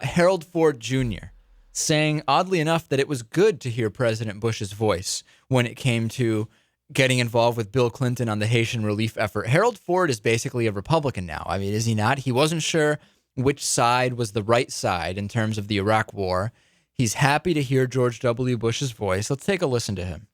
Harold Ford Jr. saying, oddly enough, that it was good to hear President Bush's voice when it came to getting involved with Bill Clinton on the Haitian relief effort. Harold Ford is basically a Republican now. I mean, is he not? He wasn't sure which side was the right side in terms of the Iraq War. He's happy to hear George W. Bush's voice. Let's take a listen to him.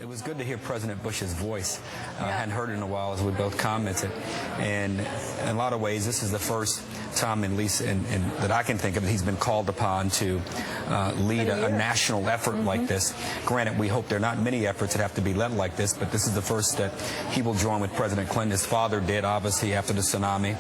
It was good to hear President Bush's voice. I hadn't heard it in a while, as we both commented. And in a lot of ways, this is the first time, at least that I can think of, that he's been called upon to lead a national effort like this. Granted, we hope there are not many efforts that have to be led like this, but this is the first that he will join with President Clinton. His father did, obviously, after the tsunami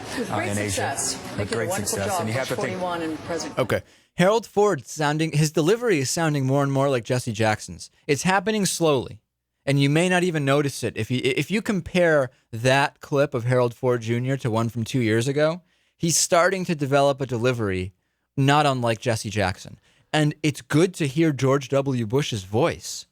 in Asia. With great success. And you have to think. Okay. Harold Ford his delivery is sounding more and more like Jesse Jackson's. It's happening slowly. And you may not even notice it. If you compare that clip of Harold Ford Jr. to one from 2 years ago, he's starting to develop a delivery not unlike Jesse Jackson. And it's good to hear George W. Bush's voice.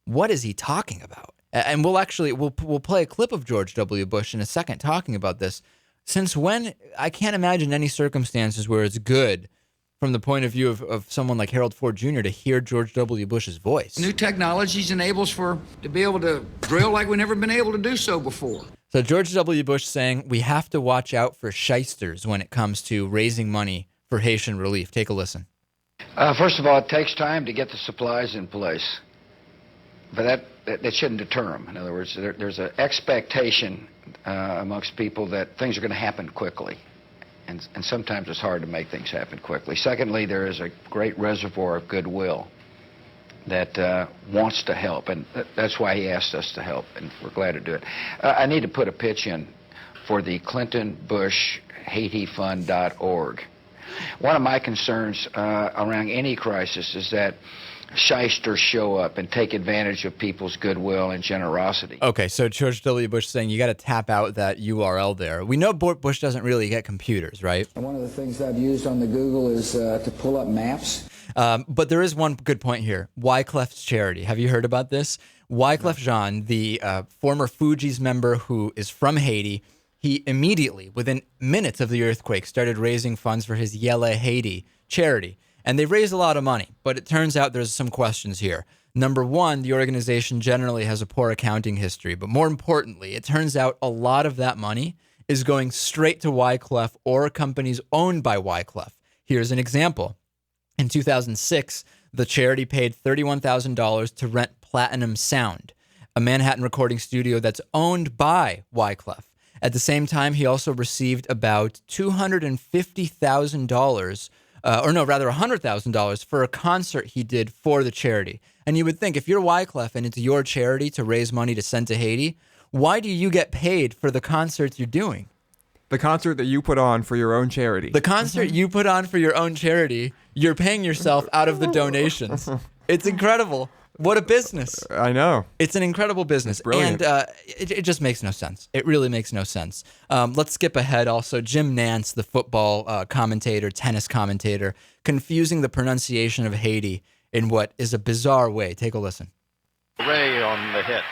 What is he talking about? And we'll play a clip of George W. Bush in a second talking about this. Since when? I can't imagine any circumstances where it's good from the point of view of someone like Harold Ford Jr. to hear George W. Bush's voice. New technologies enables to be able to drill like we've never been able to do so before. So George W. Bush saying we have to watch out for shysters when it comes to raising money for Haitian relief. Take a listen. First of all, it takes time to get the supplies in place. But that shouldn't deter them. In other words, there's an expectation amongst people that things are going to happen quickly. And sometimes it's hard to make things happen quickly. Secondly, there is a great reservoir of goodwill that wants to help, and that's why he asked us to help, and we're glad to do it. I need to put a pitch in for the Clinton Bush HaitiFund.org. One of my concerns around any crisis is that shysters show up and take advantage of people's goodwill and generosity. Okay, so George W. Bush saying you got to tap out that URL there. We know Bush doesn't really get computers, right? And one of the things I've used on the Google is to pull up maps. But there is one good point here. Wyclef's charity. Have you heard about this? Wyclef Jeans, the former Fugees member who is from Haiti, he immediately, within minutes of the earthquake, started raising funds for his Yele, Haiti charity. And they've raised a lot of money, but it turns out there's some questions here. Number one, the organization generally has a poor accounting history, but more importantly, it turns out a lot of that money is going straight to Wyclef or companies owned by Wyclef. Here's an example. In 2006, the charity paid $31,000 to rent Platinum Sound, a Manhattan recording studio that's owned by Wyclef. At the same time, he also received about $250,000 $100,000 for a concert he did for the charity. And you would think if you're Wyclef and it's your charity to raise money to send to Haiti, why do you get paid for the concerts you're doing? The concert that you put on for your own charity. The concert you put on for your own charity, you're paying yourself out of the donations. It's incredible. What a business. I know. It's an incredible business. Brilliant. And it just makes no sense. It really makes no sense. Let's skip ahead also. Jim Nantz, the football commentator, tennis commentator, confusing the pronunciation of Haiti in what is a bizarre way. Take a listen. Ray on the hit.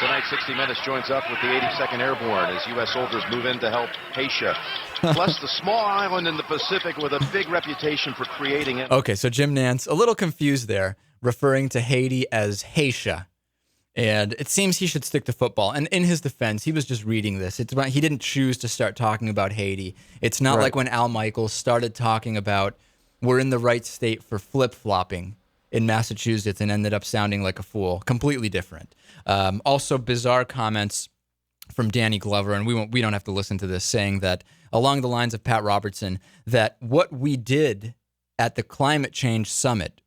Tonight, 60 Minutes joins up with the 82nd Airborne as U.S. soldiers move in to help Haiti. Plus, the small island in the Pacific with a big reputation for creating it. Okay, so Jim Nantz, a little confused there, referring to Haiti as Haiti. And it seems he should stick to football. And in his defense, he was just reading this. He didn't choose to start talking about Haiti. It's not like when Al Michaels started talking about we're in the right state for flip-flopping in Massachusetts and ended up sounding like a fool. Completely different. Also, bizarre comments from Danny Glover, and we don't have to listen to this, saying that along the lines of Pat Robertson, that what we did at the climate change summit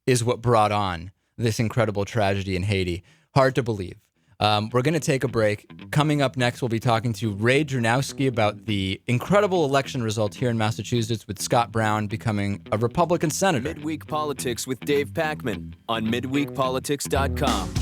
is what brought on this incredible tragedy in Haiti. Hard to believe. We're going to take a break. Coming up next, we'll be talking to Ray Dranowski about the incredible election results here in Massachusetts with Scott Brown becoming a Republican senator. Midweek Politics with Dave Pakman on MidweekPolitics.com.